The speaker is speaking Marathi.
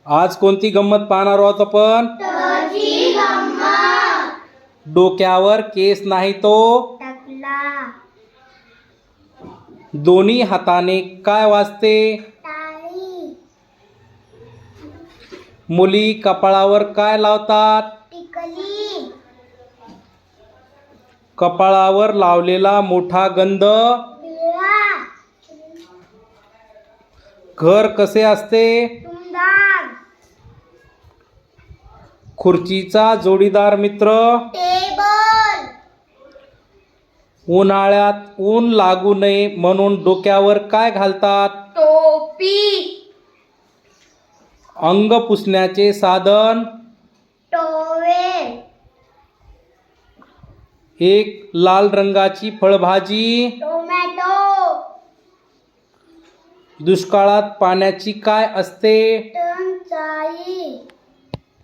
आज कोणती गंमत पाहणार आहोत आपण? डोक्यावर केस नाही तो टकला. दोन्ही हाताने काय वाजते? टाळी. मुली कपाळावर काय लावतात? टिकली. कपाळावर लावलेला मोठा गंध बिळा. घर कसे असते? टुमदार. खुर्चीचा जोडीदार मित्र टेबल. उन्हाळ्यात ऊन लागू नये म्हणून डोक्यावर काय घालतात? टोपी. अंग पुसण्याचे साधन टॉवेल. एक लाल रंगाची फळभाजी टोमॅटो. दुष्काळात पाण्याची काय असते? टंचाई.